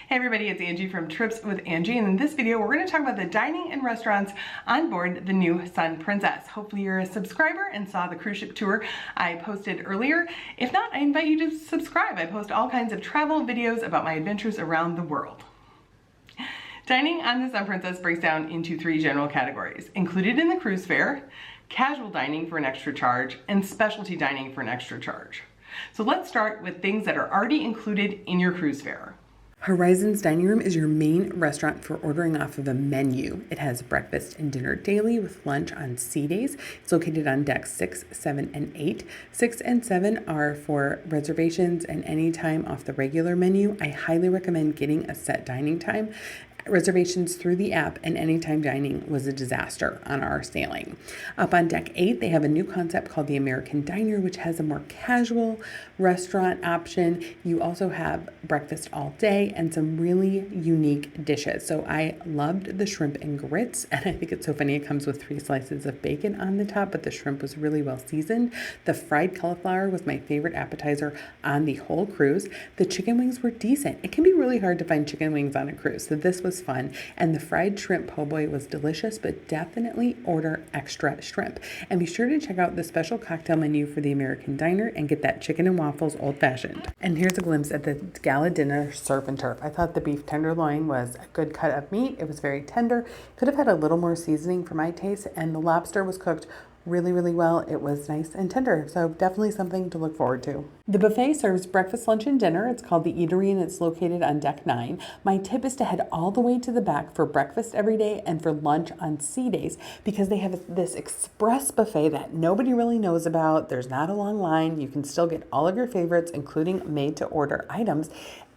Hey everybody, it's Angie from Trips with Angie, and in this video we're going to talk about the dining and restaurants on board the new Sun Princess. Hopefully you're a subscriber and saw the cruise ship tour I posted earlier. If not, I invite you to subscribe. I post all kinds of travel videos about my adventures around the world. Dining on the Sun Princess breaks down into three general categories. Included in the cruise fare, casual dining for an extra charge, and specialty dining for an extra charge. So let's start with things that are already included in your cruise fare. Horizons Dining Room is your main restaurant for ordering off of a menu. It has breakfast and dinner daily with lunch on sea days. It's located on decks 6, 7, and 8. 6 and 7 are for reservations and any time off the regular menu. I highly recommend getting a set dining time. Reservations through the app and anytime dining was a disaster on our sailing. Up on deck 8, they have a new concept called the American Diner, which has a more casual restaurant option. You also have breakfast all day and some really unique dishes. So I loved the shrimp and grits, and I think it's so funny. It comes with 3 slices of bacon on the top, but the shrimp was really well seasoned. The fried cauliflower was my favorite appetizer on the whole cruise. The chicken wings were decent. It can be really hard to find chicken wings on a cruise, so this was fun. And the fried shrimp po' boy was delicious, but definitely order extra shrimp. And be sure to check out the special cocktail menu for the American Diner and get that chicken and waffles old fashioned. And here's a glimpse at the gala dinner surf and turf. I thought the beef tenderloin was a good cut of meat. It was very tender. Could have had a little more seasoning for my taste, and the lobster was cooked really well. It was nice and tender, so definitely something to look forward to. The buffet serves breakfast, lunch, and dinner. It's called the Eatery, and it's located on deck 9. My tip is to head all the way to the back for breakfast every day and for lunch on sea days, because they have this express buffet that nobody really knows about. There's not a long line. You can still get all of your favorites, including made-to-order items.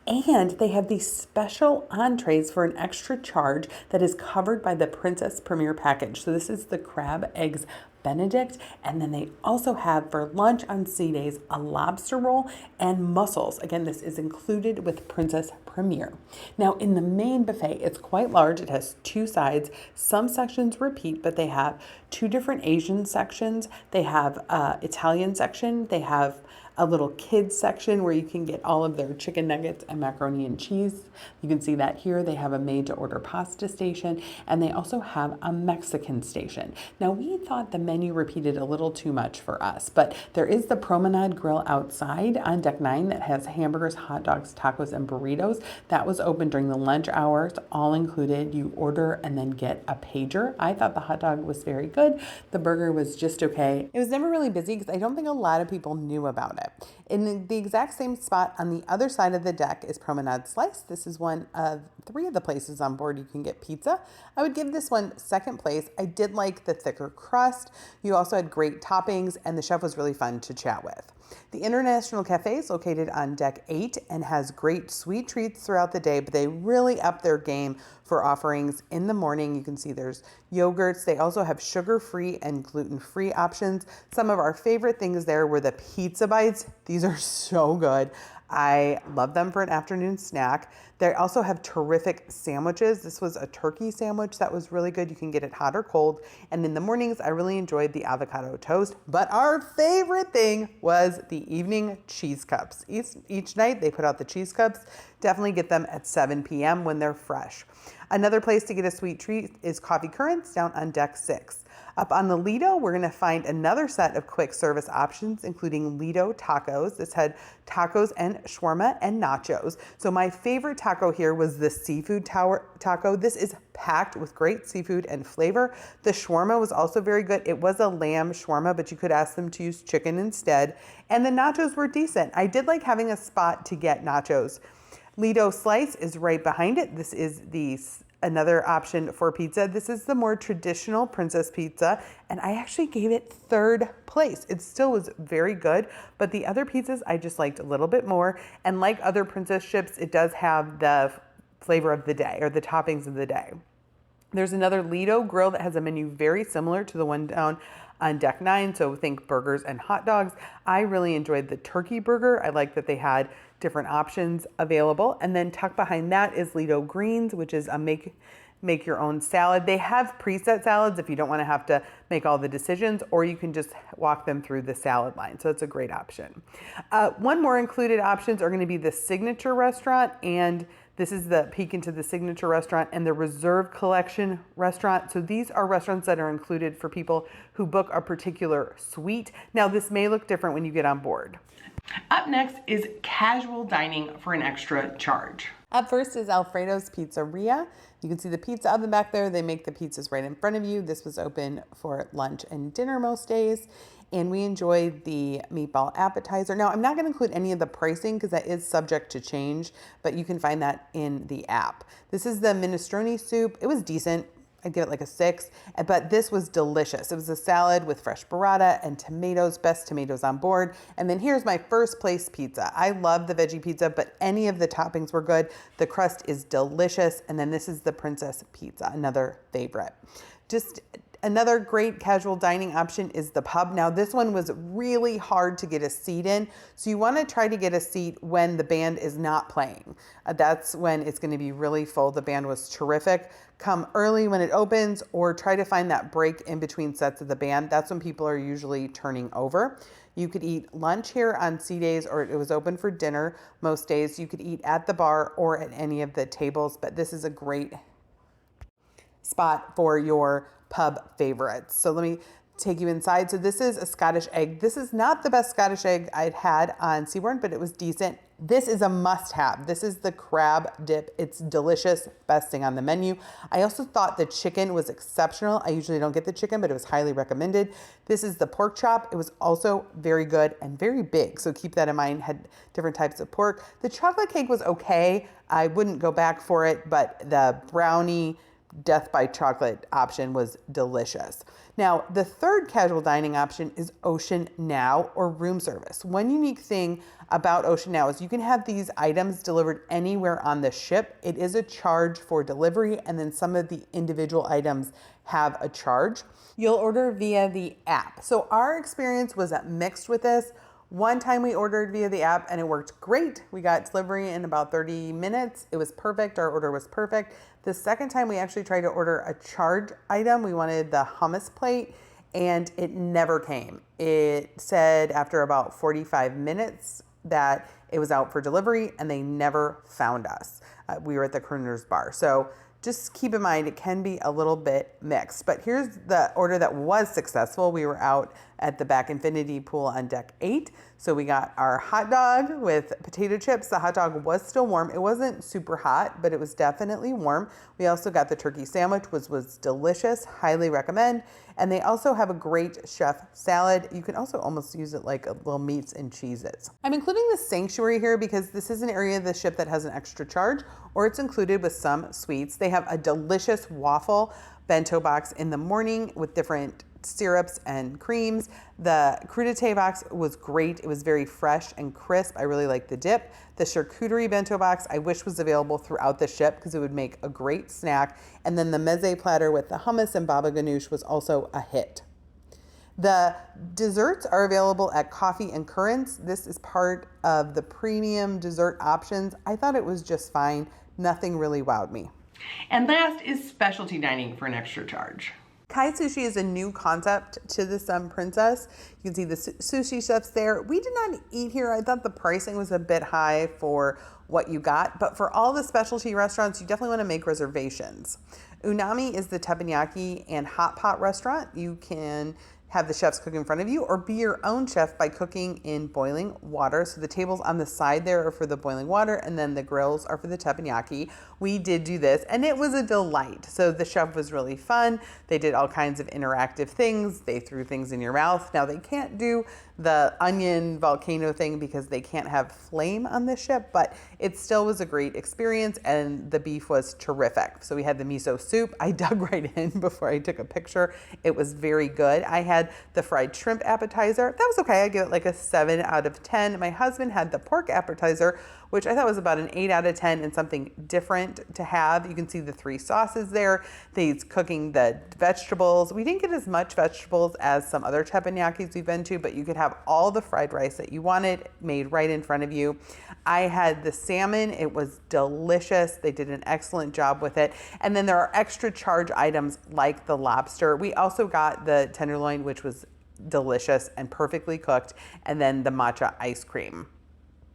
And they have these special entrees for an extra charge that is covered by the Princess Premier package. So this is the crab eggs Benedict, and then they also have for lunch on sea days a lobster roll and mussels. Again, this is included with Princess Premier. Now in the main buffet, it's quite large. It has 2 sides. Some sections repeat, but they have 2 different Asian sections. They have Italian section. They have a little kids section where you can get all of their chicken nuggets and macaroni and cheese. You can see that here. They have a made-to-order pasta station, and they also have a Mexican station. Now, we thought the menu repeated a little too much for us, but there is the Promenade Grill outside on deck 9 that has hamburgers, hot dogs, tacos, and burritos. That was open during the lunch hours, all included. You order and then get a pager. I thought the hot dog was very good. The burger was just okay. It was never really busy because I don't think a lot of people knew about it. In the exact same spot on the other side of the deck is Promenade Slice. This is one of 3 of the places on board you can get pizza. I would give this one second place. I did like the thicker crust. You also had great toppings, and the chef was really fun to chat with. The International Cafe is located on deck 8 and has great sweet treats throughout the day, but they really up their game for offerings in the morning. You can see there's yogurts. They also have sugar-free and gluten-free options. Some of our favorite things there were the pizza bites. These are so good. I love them for an afternoon snack. They also have terrific sandwiches. This was a turkey sandwich that was really good. You can get it hot or cold. And in the mornings, I really enjoyed the avocado toast. But our favorite thing was the evening cheese cups. Each night they put out the cheese cups. Definitely get them at 7 p.m. when they're fresh. Another place to get a sweet treat is Coffee Currents down on deck 6. Up on the Lido, we're going to find another set of quick service options, including Lido tacos. This had tacos and shawarma and nachos. So my favorite taco here was the seafood taco. This is packed with great seafood and flavor. The shawarma was also very good. It was a lamb shawarma, but you could ask them to use chicken instead. And the nachos were decent. I did like having a spot to get nachos. Lido Slice is right behind it. This is another option for pizza. This is the more traditional Princess pizza, and I actually gave it 3rd place. It still was very good, but the other pizzas I just liked a little bit more. And like other Princess ships, it does have the flavor of the day or the toppings of the day. There's another Lido grill that has a menu very similar to the one down on deck 9, so think burgers and hot dogs. I really enjoyed the turkey burger. I like that they had different options available. And then tucked behind that is Lido Greens, which is a make make your own salad. They have preset salads if you don't want to have to make all the decisions, or you can just walk them through the salad line. So it's a great option. One more included options are going to be the signature restaurant, and this is the peek into the signature restaurant and the reserve collection restaurant. So these are restaurants that are included for people who book a particular suite. Now this may look different when you get on board. Up next is casual dining for an extra charge. Up first is Alfredo's Pizzeria. You can see the pizza oven back there. They make the pizzas right in front of you. This was open for lunch and dinner most days. And we enjoyed the meatball appetizer. Now, I'm not going to include any of the pricing because that is subject to change, but you can find that in the app. This is the minestrone soup. It was decent. I'd give it like a 6, but this was delicious. It was a salad with fresh burrata and tomatoes, best tomatoes on board. And then here's my first place pizza. I love the veggie pizza, but any of the toppings were good. The crust is delicious. And then this is the princess pizza, another favorite. Just another great casual dining option is the pub. Now this one was really hard to get a seat in. So you want to try to get a seat when the band is not playing. That's when it's going to be really full. The band was terrific. Come early when it opens, or try to find that break in between sets of the band. That's when people are usually turning over. You could eat lunch here on C days, or it was open for dinner most days. You could eat at the bar or at any of the tables, but this is a great spot for your pub favorites. So let me take you inside. So this is a Scottish egg. This is not the best Scottish egg I'd had on Seabourn, but it was decent. This is a must-have. This is the crab dip. It's delicious, best thing on the menu. I also thought the chicken was exceptional. I usually don't get the chicken, but it was highly recommended. This is the pork chop. It was also very good and very big, so keep that in mind. Had different types of pork. The chocolate cake was okay. I wouldn't go back for it, but the brownie death by chocolate option was delicious. Now, the third casual dining option is Ocean Now, or room service. One unique thing about Ocean Now is you can have these items delivered anywhere on the ship. It is a charge for delivery, and then some of the individual items have a charge. You'll order via the app. So our experience was mixed with this. One time we ordered via the app and it worked great. We got delivery in about 30 minutes. It was perfect. Our order was perfect. The second time we actually tried to order a charge item. We wanted the hummus plate and it never came. It said after about 45 minutes that it was out for delivery and they never found us. We were at the Crooner's Bar. So just keep in mind, it can be a little bit mixed. But here's the order that was successful. We were out at the back infinity pool on deck 8. So we got our hot dog with potato chips. The hot dog was still warm. It wasn't super hot, but it was definitely warm. We also got the turkey sandwich, which was delicious. Highly recommend. And they also have a great chef salad. You can also almost use it like a little meats and cheeses. I'm including the sanctuary here because this is an area of the ship that has an extra charge, or it's included with some suites. They have a delicious waffle bento box in the morning with different syrups and creams. The crudité box was great. It was very fresh and crisp. I really liked the dip. The charcuterie bento box I wish was available throughout the ship because it would make a great snack. And then the meze platter with the hummus and baba ganoush was also a hit. The desserts are available at Coffee and Currants. This is part of the premium dessert options. I thought it was just fine. Nothing really wowed me. And last is specialty dining for an extra charge. Kai Sushi is a new concept to the Sun Princess. You can see the sushi chefs there. We did not eat here. I thought the pricing was a bit high for what you got, but for all the specialty restaurants, you definitely want to make reservations. Unami is the teppanyaki and hot pot restaurant. You can have the chefs cook in front of you or be your own chef by cooking in boiling water. So the tables on the side there are for the boiling water and then the grills are for the teppanyaki. We did do this and it was a delight. So the chef was really fun. They did all kinds of interactive things. They threw things in your mouth. Now they can't do the onion volcano thing because they can't have flame on the ship, but it still was a great experience and the beef was terrific. So we had the miso soup. I dug right in before I took a picture. It was very good. I had the fried shrimp appetizer. That was okay. I give it like a 7 out of 10. My husband had the pork appetizer, which I thought was about an 8 out of 10 and something different to have. You can see the 3 sauces there. He's cooking the vegetables. We didn't get as much vegetables as some other teppanyakis we've been to, but you could have all the fried rice that you wanted made right in front of you. I had the salmon. It was delicious. They did an excellent job with it. And then there are extra charge items like the lobster. We also got the tenderloin, which was delicious and perfectly cooked, and then the matcha ice cream.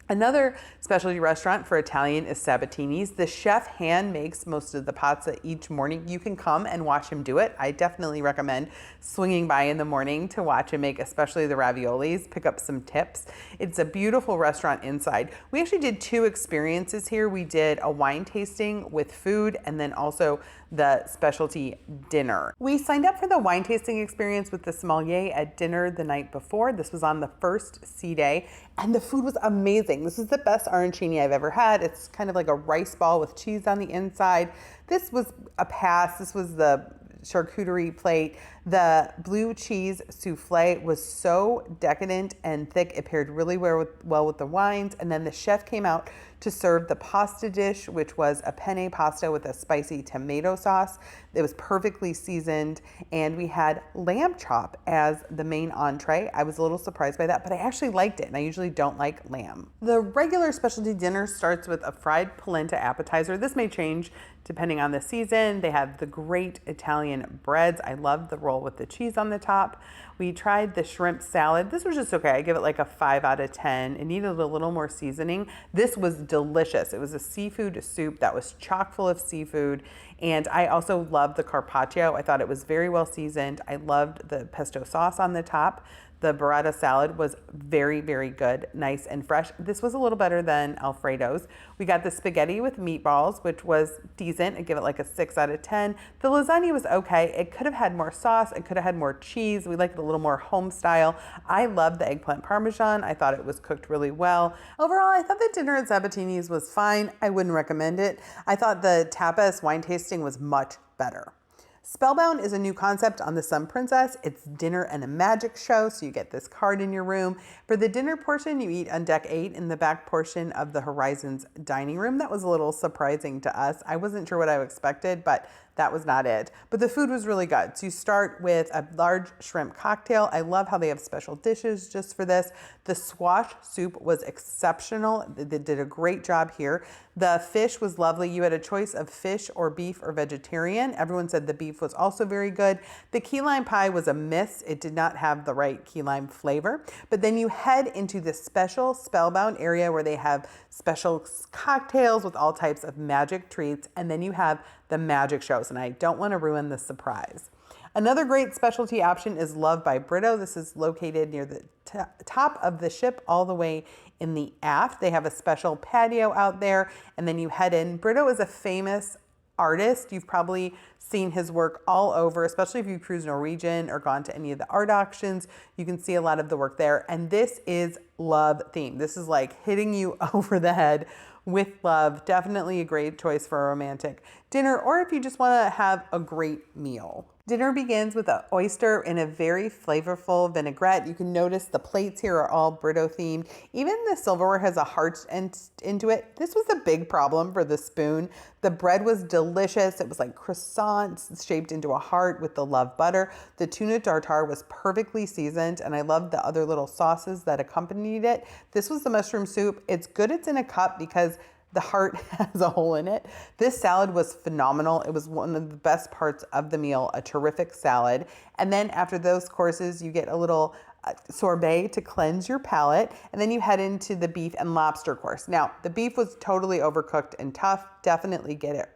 Another specialty restaurant for Italian is Sabatini's. The chef hand makes most of the pasta each morning. You can come and watch him do it. I definitely recommend swinging by in the morning to watch him make, especially the raviolis, pick up some tips. It's a beautiful restaurant inside. We actually did 2 experiences here. We did a wine tasting with food and then also the specialty dinner. We signed up for the wine tasting experience with the sommelier at dinner the night before. This was on the first sea day, and the food was amazing. This is the best arancini I've ever had. It's kind of like a rice ball with cheese on the inside. This was a pass. This was the charcuterie plate. The blue cheese souffle was so decadent and thick. It paired really well with the wines. And then the chef came out to serve the pasta dish, which was a penne pasta with a spicy tomato sauce. It was perfectly seasoned, and we had lamb chop as the main entree. I was a little surprised by that, but I actually liked it, and I usually don't like lamb. The regular specialty dinner starts with a fried polenta appetizer. This may change depending on the season. They have the great Italian breads. I love the roll with the cheese on the top. We tried the shrimp salad. This was just okay. I give it like a 5 out of 10. It needed a little more seasoning. This was delicious. It was a seafood soup that was chock full of seafood. And I also loved the carpaccio. I thought it was very well seasoned. I loved the pesto sauce on the top. The burrata salad was very, very good, nice and fresh. This was a little better than Alfredo's. We got the spaghetti with meatballs, which was decent. I give it like a 6 out of 10. The lasagna was okay. It could have had more sauce. It could have had more cheese. We liked it a little more home style. I loved the eggplant parmesan. I thought it was cooked really well. Overall, I thought the dinner at Sabatini's was fine. I wouldn't recommend it. I thought the tapas wine tasting was much better. Spellbound is a new concept on the Sun Princess. It's dinner and a magic show, so you get this card in your room. For the dinner portion, you eat on deck 8 in the back portion of the Horizons dining room. That was a little surprising to us. I wasn't sure what I expected, but that was not it. But the food was really good. So you start with a large shrimp cocktail. I love how they have special dishes just for this. The squash soup was exceptional. They did a great job here. The fish was lovely. You had a choice of fish or beef or vegetarian. Everyone said the beef was also very good. The key lime pie was a miss. It did not have the right key lime flavor. But then you head into this special Spellbound area where they have special cocktails with all types of magic treats. And then you have the magic shows, and I don't want to ruin the surprise. Another great specialty option is Love by Brito. This is located near the top of the ship all the way in the aft. They have a special patio out there, and then you head in. Brito is a famous artist. You've probably seen his work all over, especially if you cruise Norwegian or gone to any of the art auctions. You can see a lot of the work there, and this is love themed. This is like hitting you over the head with love. Definitely a great choice for a romantic dinner, or if you just want to have a great meal. Dinner begins with an oyster in a very flavorful vinaigrette. You can notice the plates here are all Brito themed. Even the silverware has a heart into it. This was a big problem for the spoon. The bread was delicious. It was like croissants shaped into a heart with the love butter. The tuna tartare was perfectly seasoned, and I loved the other little sauces that accompanied it. This was the mushroom soup. It's good it's in a cup because the heart has a hole in it. This salad was phenomenal. It was one of the best parts of the meal, a terrific salad. And then after those courses, you get a little sorbet to cleanse your palate. And then you head into the beef and lobster course. Now, the beef was totally overcooked and tough. Definitely get it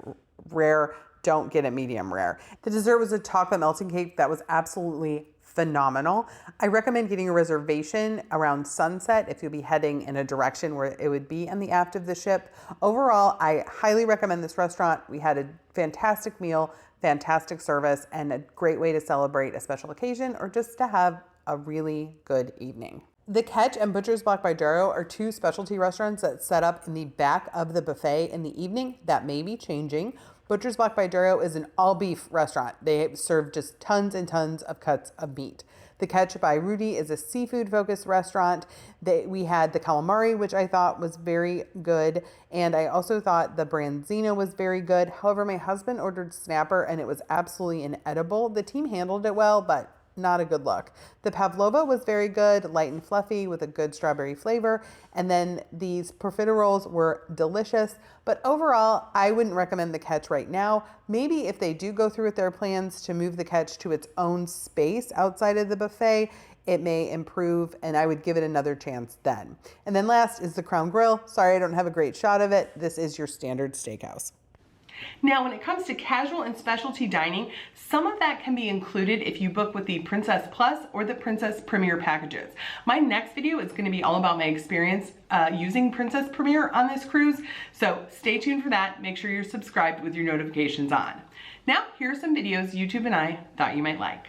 rare. Don't get it medium rare. The dessert was a chocolate melting cake that was absolutely phenomenal. I recommend getting a reservation around sunset if you'll be heading in a direction where it would be on the aft of the ship. Overall, I highly recommend this restaurant. We had a fantastic meal, fantastic service, and a great way to celebrate a special occasion or just to have a really good evening. The Catch and Butcher's Block by Darrow are 2 specialty restaurants that set up in the back of the buffet in the evening. That may be changing. Butcher's Block by Darrow is an all-beef restaurant. They serve just tons and tons of cuts of meat. The Catch by Rudy is a seafood-focused restaurant. We had the calamari, which I thought was very good, and I also thought the branzino was very good. However, my husband ordered snapper, and it was absolutely inedible. The team handled it well, but not a good look. The pavlova was very good, light and fluffy with a good strawberry flavor. And then these profiteroles were delicious. But overall, I wouldn't recommend the Catch right now. Maybe if they do go through with their plans to move the Catch to its own space outside of the buffet, it may improve, and I would give it another chance then. And then last is the Crown Grill. Sorry, I don't have a great shot of it. This is your standard steakhouse. Now, when it comes to casual and specialty dining, some of that can be included if you book with the Princess Plus or the Princess Premier packages. My next video is going to be all about my experience using Princess Premier on this cruise, so stay tuned for that. Make sure you're subscribed with your notifications on. Now, here are some videos YouTube and I thought you might like.